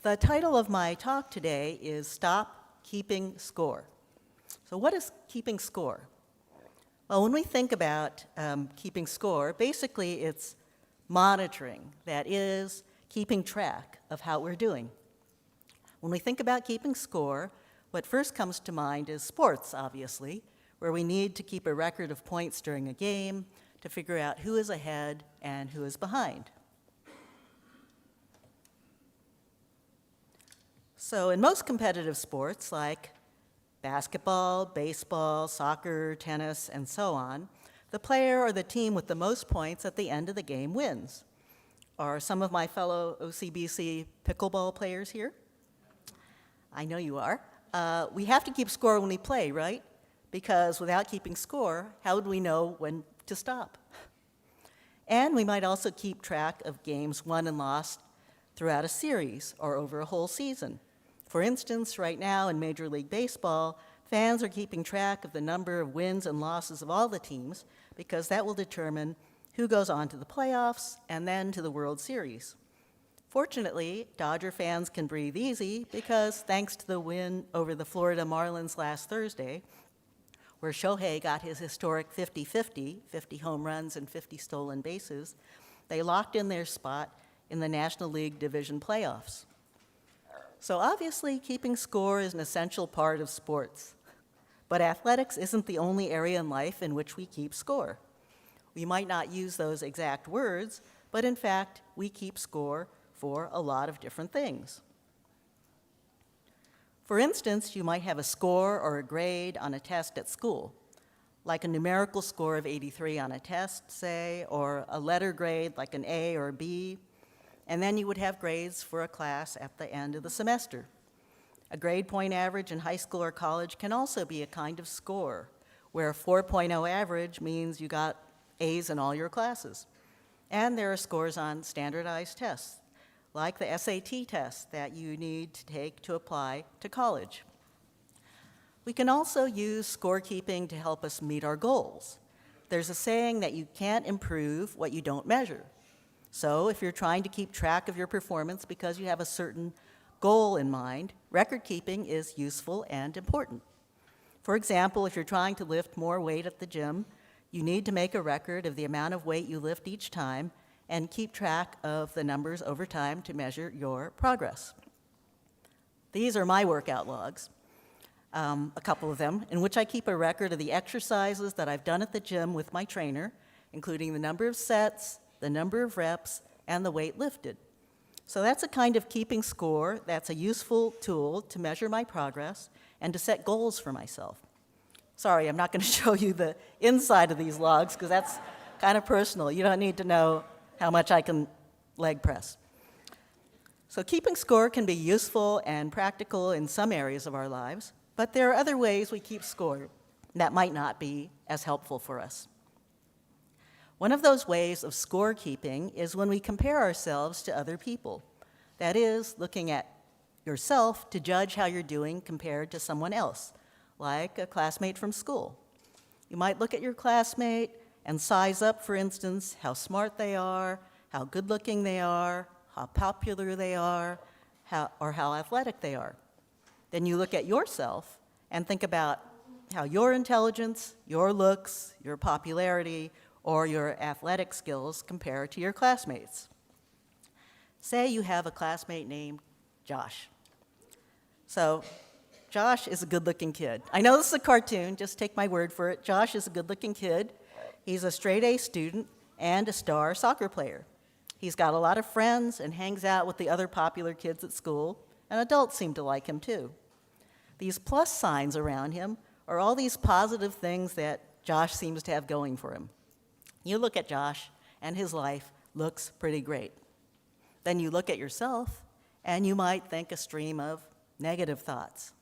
The title of my talk today is Stop Keeping Score. So what is keeping score? Well, when we think about keeping score, basically it's monitoring, that is, keeping track of how we're doing. When we think about keeping score, what first comes to mind is sports, obviously, where we need to keep a record of points during a game to figure out who is ahead and who is behind. So in most competitive sports, like basketball, baseball, soccer, tennis, and so on, the player or the team with the most points at the end of the game wins. Are some of my fellow OCBC pickleball players here? I know you are. We have to keep score when we play, right? Because without keeping score, how would we know when to stop? And we might also keep track of games won and lost throughout a series or over a whole season. For instance, right now in Major League Baseball, fans are keeping track of the number of wins and losses of all the teams because that will determine who goes on to the playoffs and then to the World Series. Fortunately, Dodger fans can breathe easy because thanks to the win over the Florida Marlins last Thursday, where Shohei got his historic 50-50, 50 home runs and 50 stolen bases, they locked in their spot in the National League Division playoffs. So obviously, keeping score is an essential part of sports. But athletics isn't the only area in life in which we keep score. We might not use those exact words, but in fact, we keep score for a lot of different things. For instance, you might have a score or a grade on a test at school, like a numerical score of 83 on a test, say, or a letter grade like an A or a B, and then you would have grades for a class at the end of the semester. A grade point average in high school or college can also be a kind of score, where a 4.0 average means you got A's in all your classes. And there are scores on standardized tests, like the SAT test that you need to take to apply to college. We can also use scorekeeping to help us meet our goals. There's a saying that you can't improve what you don't measure. So if you're trying to keep track of your performance because you have a certain goal in mind, record keeping is useful and important. For example, if you're trying to lift more weight at the gym, you need to make a record of the amount of weight you lift each time and keep track of the numbers over time to measure your progress. These are my workout logs, a couple of them, in which I keep a record of the exercises that I've done at the gym with my trainer, including the number of sets, the number of reps, and the weight lifted. So that's a kind of keeping score that's a useful tool to measure my progress and to set goals for myself. Sorry, I'm not going to show you the inside of these logs because that's kind of personal. You don't need to know how much I can leg press. So keeping score can be useful and practical in some areas of our lives, but there are other ways we keep score that might not be as helpful for us. One of those ways of scorekeeping is when we compare ourselves to other people. That is, looking at yourself to judge how you're doing compared to someone else, like a classmate from school. You might look at your classmate and size up, for instance, how smart they are, how good-looking they are, how popular they are, or how athletic they are. Then you look at yourself and think about how your intelligence, your looks, your popularity, or your athletic skills compare to your classmates. Say you have a classmate named Josh. So Josh is a good-looking kid. I know this is a cartoon, just take my word for it. Josh is a good-looking kid. He's a straight-A student and a star soccer player. He's got a lot of friends and hangs out with the other popular kids at school, and adults seem to like him too. These plus signs around him are all these positive things that Josh seems to have going for him. You look at Josh, and his life looks pretty great. Then you look at yourself, and you might think a stream of negative thoughts.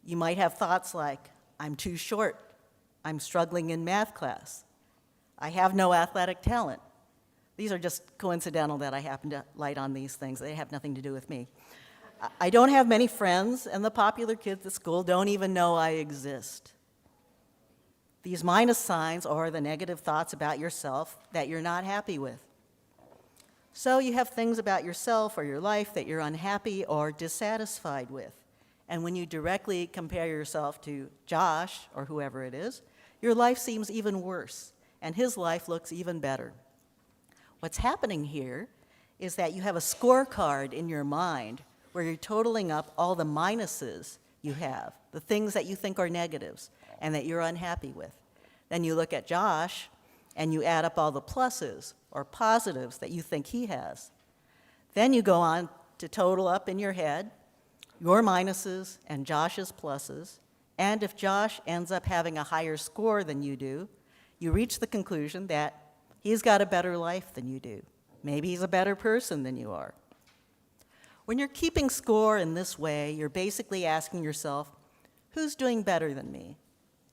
You might have thoughts like, I'm too short, I'm struggling in math class, I have no athletic talent. These are just coincidental that I happen to light on these things. They have nothing to do with me. I don't have many friends, and the popular kids at school don't even know I exist. These minus signs are the negative thoughts about yourself that you're not happy with. So you have things about yourself or your life that you're unhappy or dissatisfied with. And when you directly compare yourself to Josh or whoever it is, your life seems even worse, and his life looks even better. What's happening here is that you have a scorecard in your mind where you're totaling up all the minuses you have, the things that you think are negatives and that you're unhappy with. Then you look at Josh and you add up all the pluses or positives that you think he has. Then you go on to total up in your head your minuses and Josh's pluses, and if Josh ends up having a higher score than you do, you reach the conclusion that he's got a better life than you do. Maybe he's a better person than you are. When you're keeping score in this way, you're basically asking yourself, who's doing better than me?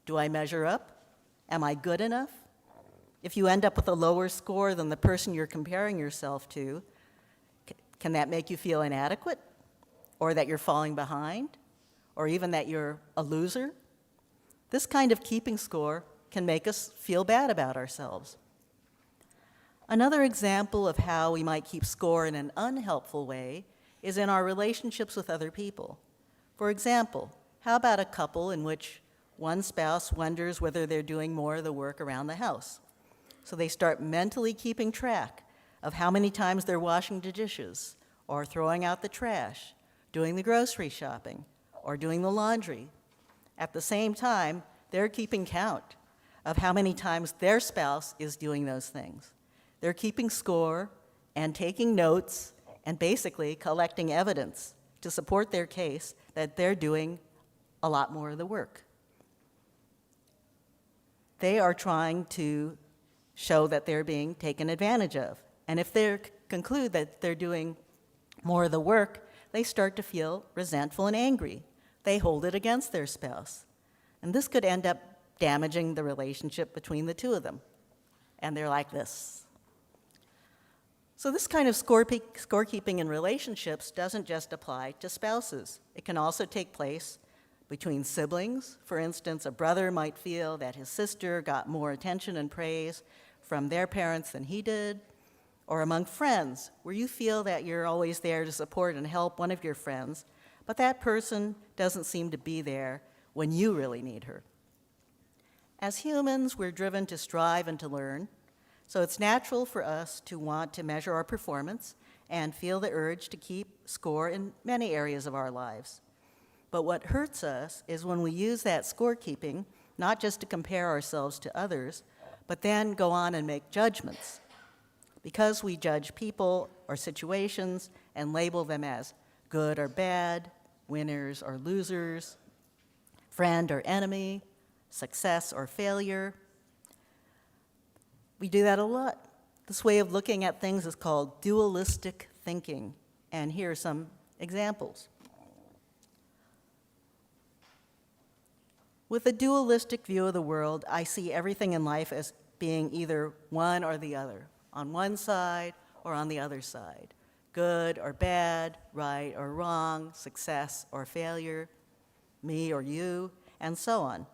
Do I measure up? Am I good enough? If you end up with a lower score than the person you're comparing yourself to, can that make you feel inadequate? Or that you're falling behind? Or even that you're a loser? This kind of keeping score can make us feel bad about ourselves. Another example of how we might keep score in an unhelpful way is in our relationships with other people. For example, how about a couple in which one spouse wonders whether they're doing more of the work around the house? So they start mentally keeping track of how many times they're washing the dishes, or throwing out the trash, doing the grocery shopping, or doing the laundry. At the same time, they're keeping count of how many times their spouse is doing those things. They're keeping score and taking notes and basically collecting evidence to support their case that they're doing a lot more of the work. They are trying to show that they're being taken advantage of. And if they conclude that they're doing more of the work, they start to feel resentful and angry. They hold it against their spouse. And this could end up damaging the relationship between the two of them. And they're like this. So this kind of scorekeeping in relationships doesn't just apply to spouses. It can also take place between siblings. For instance, a brother might feel that his sister got more attention and praise from their parents than he did, or among friends, where you feel that you're always there to support and help one of your friends, but that person doesn't seem to be there when you really need her. As humans, we're driven to strive and to learn, so it's natural for us to want to measure our performance and feel the urge to keep score in many areas of our lives. But what hurts us is when we use that scorekeeping not just to compare ourselves to others, but then go on and make judgments. Because we judge people or situations and label them as good or bad, winners or losers, friend or enemy, success or failure. We do that a lot. This way of looking at things is called dualistic thinking, and here are some examples. With a dualistic view of the world, I see everything in life as being either one or the other, on one side or on the other side, good or bad, right or wrong, success or failure, me or you, and so on.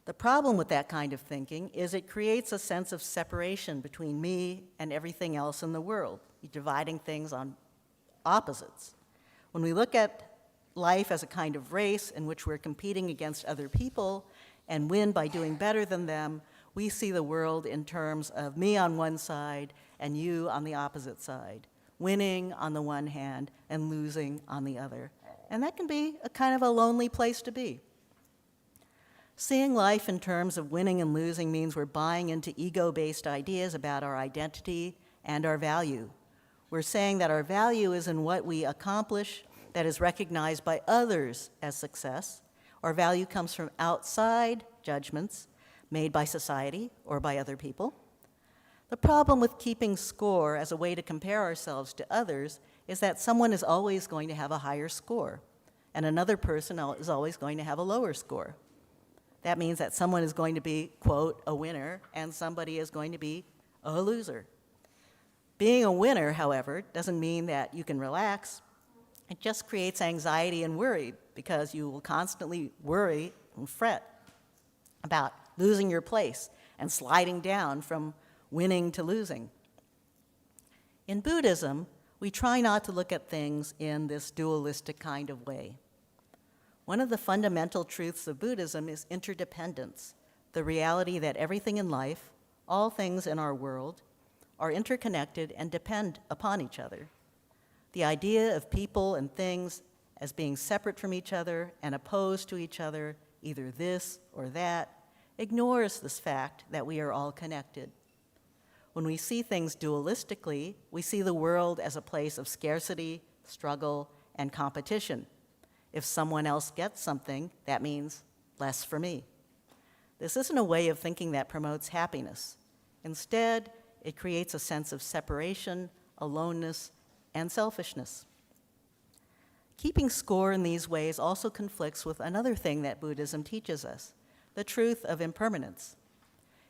The problem with that kind of thinking is it creates a sense of separation between me and everything else in the world, dividing things on opposites. When we look at life as a kind of race in which we're competing against other people and win by doing better than them, we see the world in terms of me on one side and you on the opposite side, winning on the one hand and losing on the other. And that can be a kind of a lonely place to be. Seeing life in terms of winning and losing means we're buying into ego-based ideas about our identity and our value. We're saying that our value is in what we accomplish that is recognized by others as success. Our value comes from outside judgments made by society or by other people. The problem with keeping score as a way to compare ourselves to others is that someone is always going to have a higher score, and another person is always going to have a lower score. That means that someone is going to be, quote, a winner, and somebody is going to be a loser. Being a winner, however, doesn't mean that you can relax. It just creates anxiety and worry because you will constantly worry and fret about losing your place and sliding down from winning to losing. In Buddhism, we try not to look at things in this dualistic kind of way. One of the fundamental truths of Buddhism is interdependence, the reality that everything in life, all things in our world, are interconnected and depend upon each other. The idea of people and things as being separate from each other and opposed to each other, either this or that, ignores this fact that we are all connected. When we see things dualistically, we see the world as a place of scarcity, struggle, and competition. If someone else gets something, that means less for me. This isn't a way of thinking that promotes happiness. Instead, it creates a sense of separation, aloneness, and selfishness. Keeping score in these ways also conflicts with another thing that Buddhism teaches us, the truth of impermanence.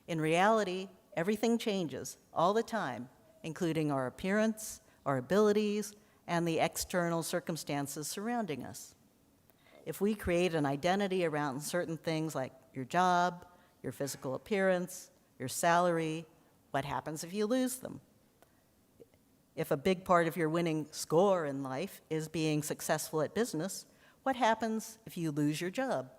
In reality, everything changes all the time, including our appearance, our abilities, and the external circumstances surrounding us. If we create an identity around certain things like your job, your physical appearance, your salary, what happens if you lose them? If a big part of your winning score in life is being successful at business, what happens if you lose your job?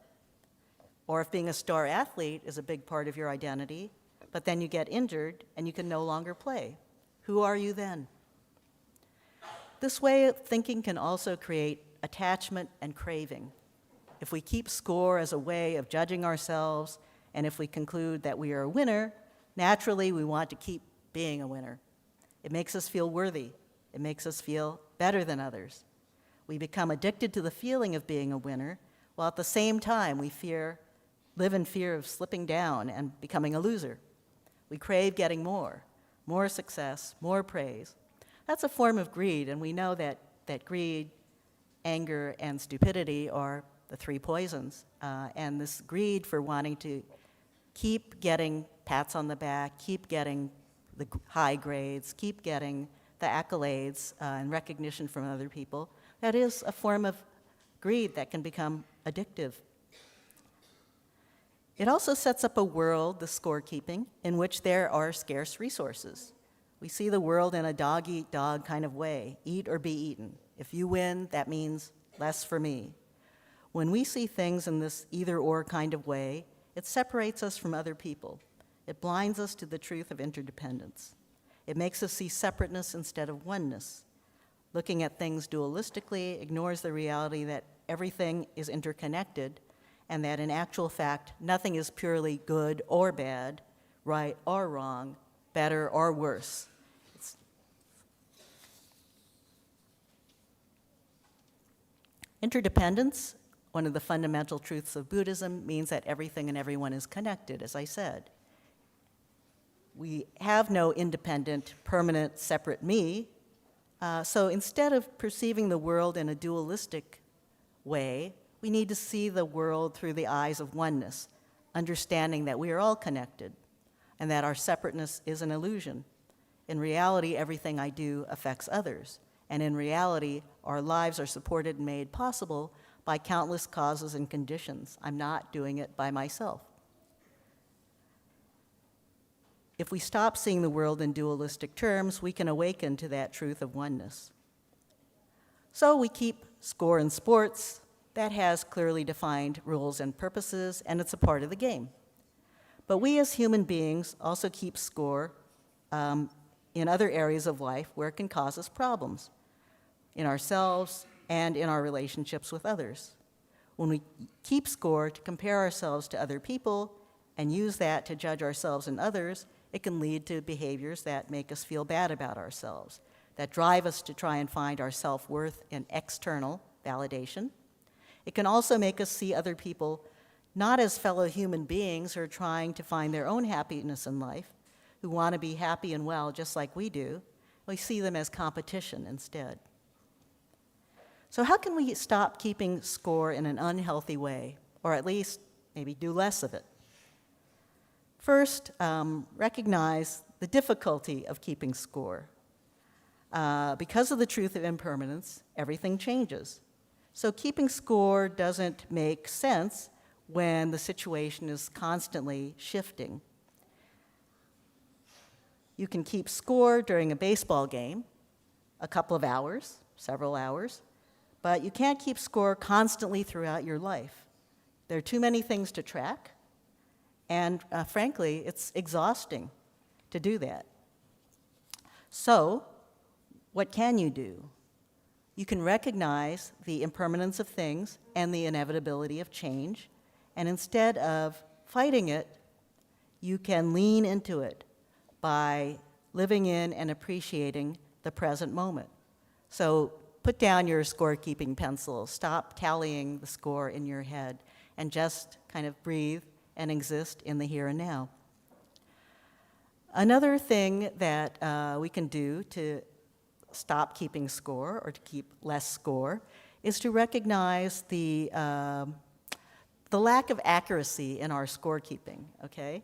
Or if being a star athlete is a big part of your identity, but then you get injured and you can no longer play, who are you then? This way of thinking can also create attachment and craving. If we keep score as a way of judging ourselves, and if we conclude that we are a winner, naturally we want to keep being a winner. It makes us feel worthy. It makes us feel better than others. We become addicted to the feeling of being a winner, while at the same time we live in fear of slipping down and becoming a loser. We crave getting more success, more praise. That's a form of greed, and we know that greed, anger, and stupidity are the three poisons. And this greed for wanting to keep getting pats on the back, keep getting the high grades, keep getting the accolades and recognition from other people, that is a form of greed that can become addictive. It also sets up a world, the scorekeeping, in which there are scarce resources. We see the world in a dog-eat-dog kind of way, eat or be eaten. If you win, that means less for me. When we see things in this either-or kind of way, it separates us from other people. It blinds us to the truth of interdependence. It makes us see separateness instead of oneness. Looking at things dualistically ignores the reality that everything is interconnected and that in actual fact, nothing is purely good or bad, right or wrong, better or worse. Interdependence, one of the fundamental truths of Buddhism, means that everything and everyone is connected, as I said. We have no independent, permanent, separate me. So instead of perceiving the world in a dualistic way, we need to see the world through the eyes of oneness, understanding that we are all connected and that our separateness is an illusion. In reality, everything I do affects others. And in reality, our lives are supported and made possible by countless causes and conditions. I'm not doing it by myself. If we stop seeing the world in dualistic terms, we can awaken to that truth of oneness. So we keep score in sports. That has clearly defined rules and purposes, and it's a part of the game. But we as human beings also keep score in other areas of life where it can cause us problems, in ourselves and in our relationships with others. When we keep score to compare ourselves to other people and use that to judge ourselves and others, it can lead to behaviors that make us feel bad about ourselves, that drive us to try and find our self-worth in external validation. It can also make us see other people not as fellow human beings who are trying to find their own happiness in life, who want to be happy and well just like we do. We see them as competition instead. So how can we stop keeping score in an unhealthy way, or at least maybe do less of it? First, recognize the difficulty of keeping score. Because of the truth of impermanence, everything changes. So keeping score doesn't make sense when the situation is constantly shifting. You can keep score during a baseball game, a couple of hours, several hours, but you can't keep score constantly throughout your life. There are too many things to track, and frankly, it's exhausting to do that. So, what can you do? You can recognize the impermanence of things and the inevitability of change, and instead of fighting it, you can lean into it by living in and appreciating the present moment. So put down your scorekeeping pencil, stop tallying the score in your head, and just kind of breathe and exist in the here and now. Another thing that we can do to stop keeping score or to keep less score is to recognize the lack of accuracy in our scorekeeping, okay?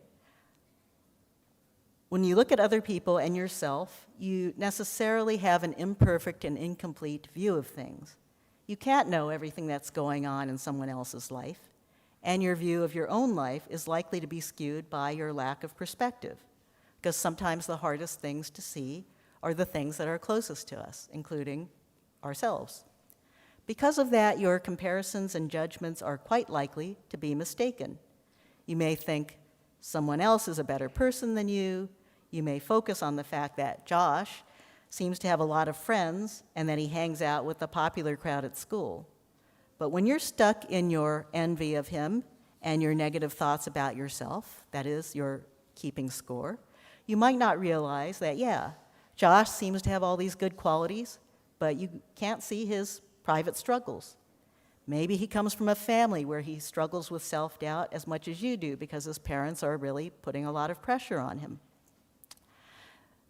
When you look at other people and yourself, you necessarily have an imperfect and incomplete view of things. You can't know everything that's going on in someone else's life, and your view of your own life is likely to be skewed by your lack of perspective, because sometimes the hardest things to see are the things that are closest to us, including ourselves. Because of that, your comparisons and judgments are quite likely to be mistaken. You may think someone else is a better person than you. You may focus on the fact that Josh seems to have a lot of friends and that he hangs out with the popular crowd at school. But when you're stuck in your envy of him and your negative thoughts about yourself, that is, your keeping score, you might not realize that, yeah, Josh seems to have all these good qualities, but you can't see his private struggles. Maybe he comes from a family where he struggles with self-doubt as much as you do because his parents are really putting a lot of pressure on him.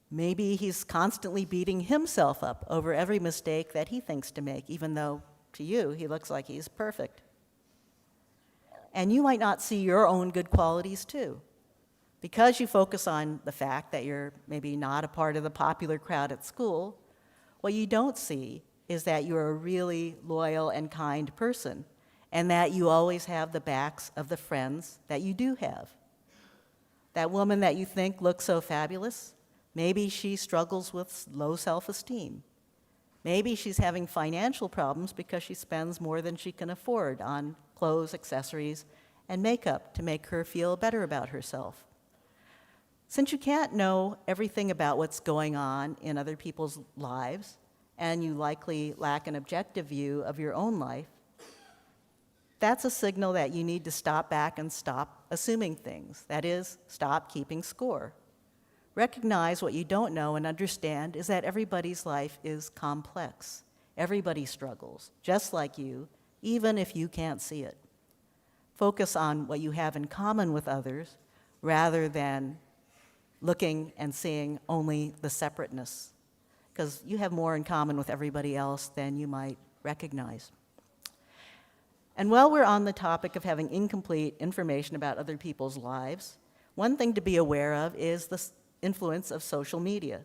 Maybe he's constantly beating himself up over every mistake that he thinks to make, even though to you he looks like he's perfect. And you might not see your own good qualities too. Because you focus on the fact that you're maybe not a part of the popular crowd at school, what you don't see is that you're a really loyal and kind person, and that you always have the backs of the friends that you do have. That woman that you think looks so fabulous, maybe she struggles with low self-esteem. Maybe she's having financial problems because she spends more than she can afford on clothes, accessories, and makeup to make her feel better about herself. Since you can't know everything about what's going on in other people's lives, and you likely lack an objective view of your own life, that's a signal that you need to stop back and stop assuming things. That is, stop keeping score. Recognize what you don't know and understand is that everybody's life is complex. Everybody struggles, just like you, even if you can't see it. Focus on what you have in common with others rather than looking and seeing only the separateness, because you have more in common with everybody else than you might recognize. And while we're on the topic of having incomplete information about other people's lives, one thing to be aware of is the influence of social media.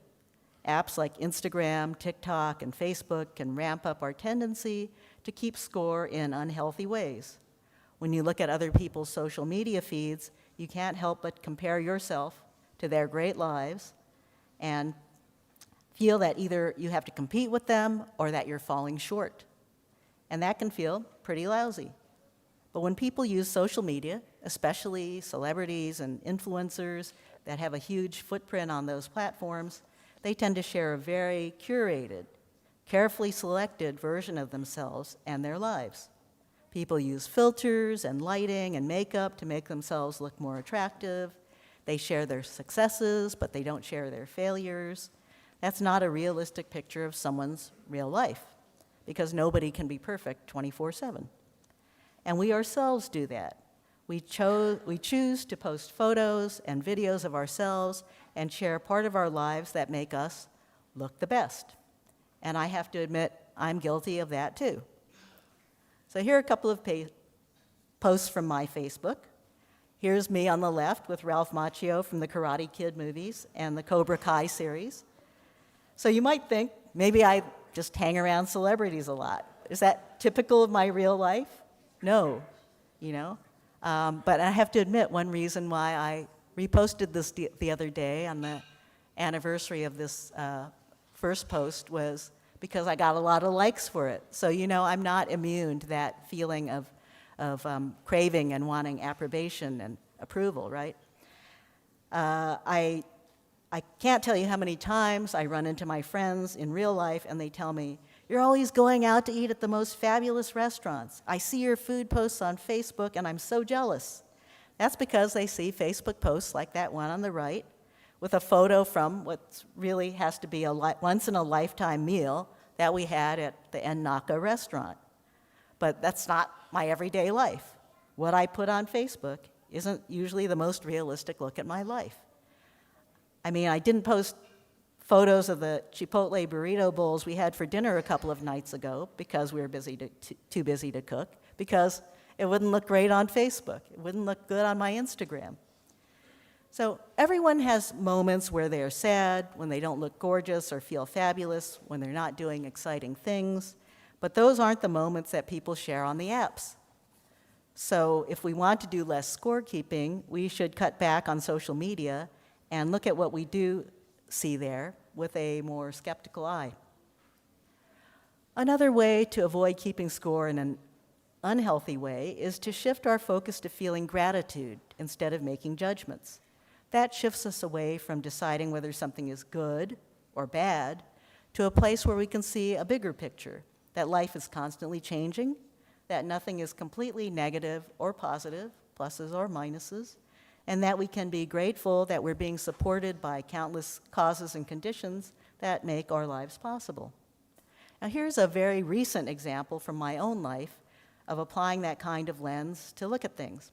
Apps like Instagram, TikTok, and Facebook can ramp up our tendency to keep score in unhealthy ways. When you look at other people's social media feeds, you can't help but compare yourself to their great lives and feel that either you have to compete with them or that you're falling short. And that can feel pretty lousy. But when people use social media, especially celebrities and influencers that have a huge footprint on those platforms, they tend to share a very curated, carefully selected version of themselves and their lives. People use filters and lighting and makeup to make themselves look more attractive. They share their successes, but they don't share their failures. That's not a realistic picture of someone's real life, because nobody can be perfect 24/7. And we ourselves do that. We choose to post photos and videos of ourselves and share part of our lives that make us look the best. And I have to admit, I'm guilty of that too. So here are a couple of posts from my Facebook. Here's me on the left with Ralph Macchio from the Karate Kid movies and the Cobra Kai series. So you might think, maybe I just hang around celebrities a lot. Is that typical of my real life? No, but I have to admit, one reason why I reposted this the other day on the anniversary of this first post was because I got a lot of likes for it. So, I'm not immune to that feeling of craving and wanting approbation and approval, right? I can't tell you how many times I run into my friends in real life and they tell me, "You're always going out to eat at the most fabulous restaurants. I see your food posts on Facebook and I'm so jealous." That's because they see Facebook posts like that one on the right with a photo from what really has to be a once-in-a-lifetime meal that we had at the Ennaka restaurant. But that's not my everyday life. What I put on Facebook isn't usually the most realistic look at my life. I mean, I didn't post photos of the Chipotle burrito bowls we had for dinner a couple of nights ago because we were too busy to cook, because it wouldn't look great on Facebook. It wouldn't look good on my Instagram. So everyone has moments where they're sad, when they don't look gorgeous or feel fabulous, when they're not doing exciting things, but those aren't the moments that people share on the apps. So if we want to do less scorekeeping, we should cut back on social media and look at what we do see there with a more skeptical eye. Another way to avoid keeping score in an unhealthy way is to shift our focus to feeling gratitude instead of making judgments. That shifts us away from deciding whether something is good or bad to a place where we can see a bigger picture, that life is constantly changing, that nothing is completely negative or positive, pluses or minuses, and that we can be grateful that we're being supported by countless causes and conditions that make our lives possible. Now, here's a very recent example from my own life of applying that kind of lens to look at things.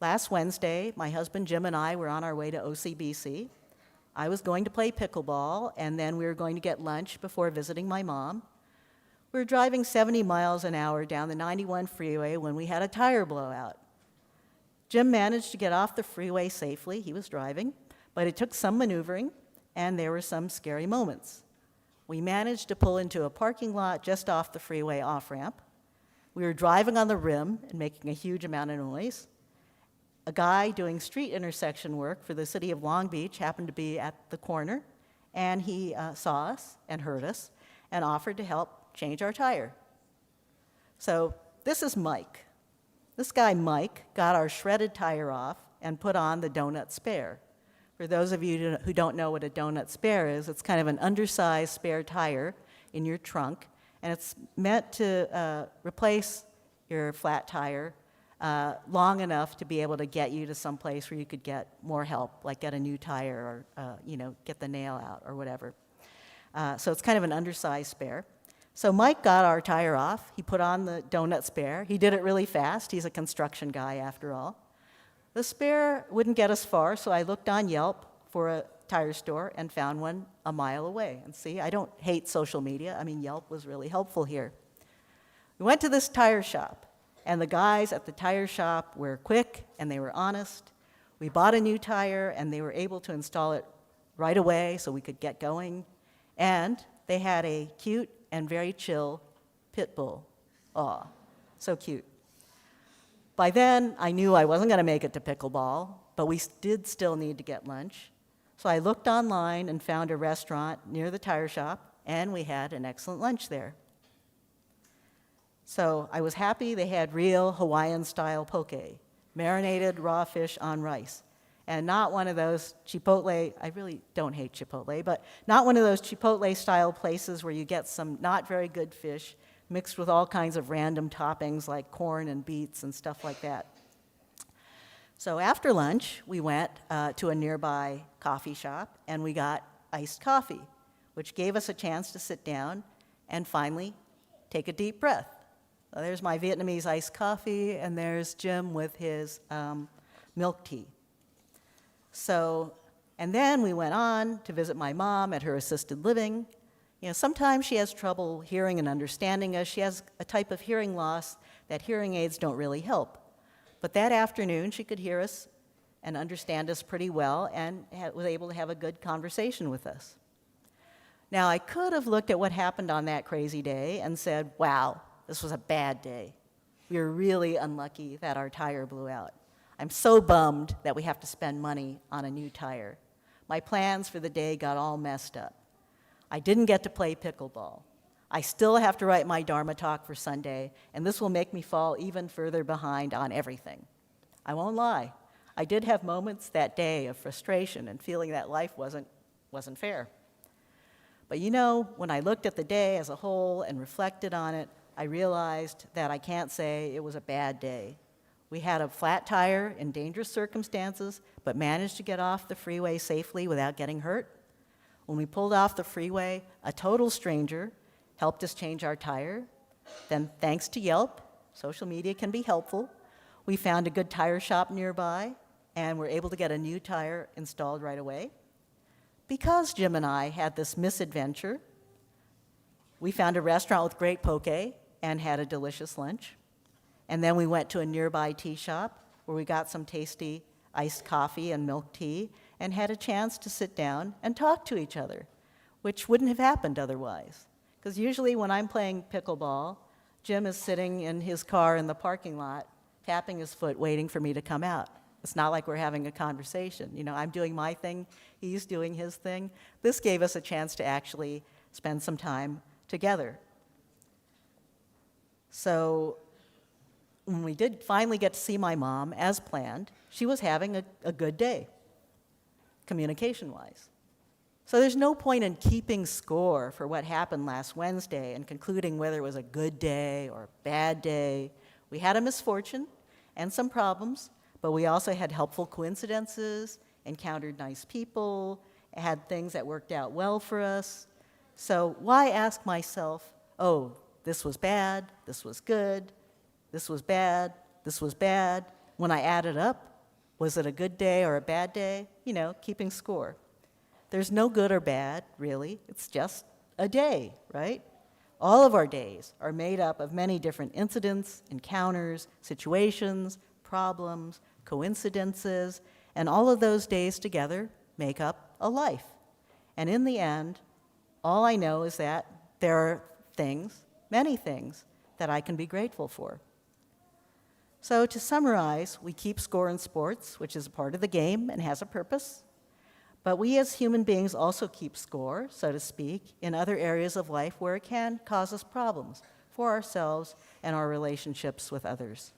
Last Wednesday, my husband Jim and I were on our way to OCBC. I was going to play pickleball, and then we were going to get lunch before visiting my mom. We were driving 70 miles an hour down the 91 freeway when we had a tire blowout. Jim managed to get off the freeway safely. He was driving, but it took some maneuvering, and there were some scary moments. We managed to pull into a parking lot just off the freeway off-ramp. We were driving on the rim and making a huge amount of noise. A guy doing street intersection work for the city of Long Beach happened to be at the corner, and he saw us and heard us and offered to help change our tire. So this is Mike. This guy, Mike, got our shredded tire off and put on the donut spare. For those of you who don't know what a donut spare is, it's kind of an undersized spare tire in your trunk, and it's meant to replace your flat tire long enough to be able to get you to some place where you could get more help, like get a new tire or get the nail out or whatever. So it's kind of an undersized spare. So Mike got our tire off. He put on the donut spare. He did it really fast. He's a construction guy after all. The spare wouldn't get us far, so I looked on Yelp for a tire store and found one a mile away. And see, I don't hate social media. I mean, Yelp was really helpful here. We went to this tire shop, and the guys at the tire shop were quick and they were honest. We bought a new tire, and they were able to install it right away so we could get going. And they had a cute and very chill pit bull. Aw, so cute. By then, I knew I wasn't going to make it to pickleball, but we did still need to get lunch. So I looked online and found a restaurant near the tire shop, and we had an excellent lunch there. So I was happy they had real Hawaiian-style poke, marinated raw fish on rice, and not one of those Chipotle, I really don't hate Chipotle, but not one of those Chipotle-style places where you get some not very good fish mixed with all kinds of random toppings like corn and beets and stuff like that. So after lunch, we went to a nearby coffee shop, and we got iced coffee, which gave us a chance to sit down and finally take a deep breath. So there's my Vietnamese iced coffee, and there's Jim with his milk tea. So, and then we went on to visit my mom at her assisted living. Sometimes she has trouble hearing and understanding us. She has a type of hearing loss that hearing aids don't really help. But that afternoon, she could hear us and understand us pretty well and was able to have a good conversation with us. Now, I could have looked at what happened on that crazy day and said, wow, this was a bad day. We were really unlucky that our tire blew out. I'm so bummed that we have to spend money on a new tire. my plans for the day got all messed up. I didn't get to play pickleball. I still have to write my Dharma talk for Sunday, and this will make me fall even further behind on everything. I won't lie. I did have moments that day of frustration and feeling that life wasn't fair. But you know, when I looked at the day as a whole and reflected on it, I realized that I can't say it was a bad day. We had a flat tire in dangerous circumstances, but managed to get off the freeway safely without getting hurt. When we pulled off the freeway, a total stranger helped us change our tire. Then, thanks to Yelp, social media can be helpful, we found a good tire shop nearby and were able to get a new tire installed right away. Because Jim and I had this misadventure, we found a restaurant with great poke and had a delicious lunch. And then we went to a nearby tea shop where we got some tasty iced coffee and milk tea and had a chance to sit down and talk to each other, which wouldn't have happened otherwise. Because usually when I'm playing pickleball, Jim is sitting in his car in the parking lot, tapping his foot, waiting for me to come out. It's not like we're having a conversation. You know, I'm doing my thing, he's doing his thing. This gave us a chance to actually spend some time together. So when we did finally get to see my mom, as planned, she was having a good day, communication-wise. So there's no point in keeping score for what happened last Wednesday and concluding whether it was a good day or a bad day. We had a misfortune and some problems, but we also had helpful coincidences, encountered nice people, had things that worked out well for us. So why ask myself, oh, this was bad, this was good, this was bad, this was bad. When I add it up, was it a good day or a bad day? You know, keeping score. There's no good or bad, really. It's just a day, right? All of our days are made up of many different incidents, encounters, situations, problems, coincidences, and all of those days together make up a life. And in the end, all I know is that there are things, many things, that I can be grateful for. So to summarize, we keep score in sports, which is a part of the game and has a purpose. But we as human beings also keep score, so to speak, in other areas of life where it can cause us problems for ourselves and our relationships with others.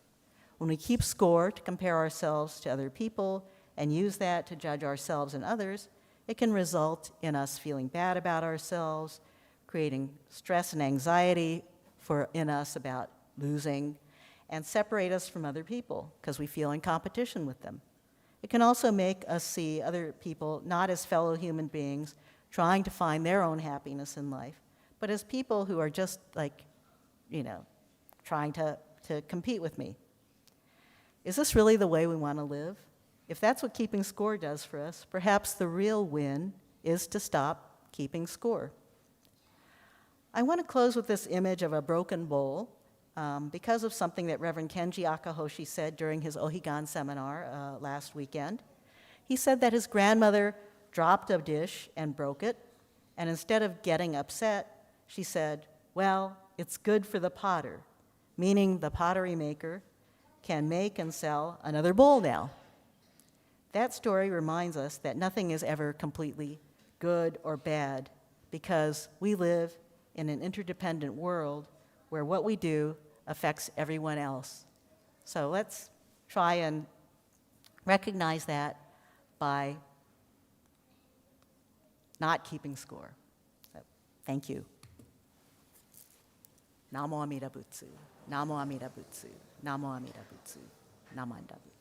When we keep score to compare ourselves to other people and use that to judge ourselves and others, it can result in us feeling bad about ourselves, creating stress and anxiety in us about losing, and separate us from other people because we feel in competition with them. It can also make us see other people not as fellow human beings trying to find their own happiness in life, but as people who are just like, you know, trying to compete with me. Is this really the way we want to live? If that's what keeping score does for us, perhaps the real win is to stop keeping score. I want to close with this image of a broken bowl because of something that Reverend Kenji Akahoshi said during his Ohigan seminar last weekend. He said that his grandmother dropped a dish and broke it, and instead of getting upset, she said, well, it's good for the potter, meaning the pottery maker can make and sell another bowl now. That story reminds us that nothing is ever completely good or bad because we live in an interdependent world where what we do affects everyone else. So let's try and recognize that by not keeping score. So, thank you. Namo Amida Butsu. Namo Amida Butsu. Namo Amida Butsu. Namanda Butsu.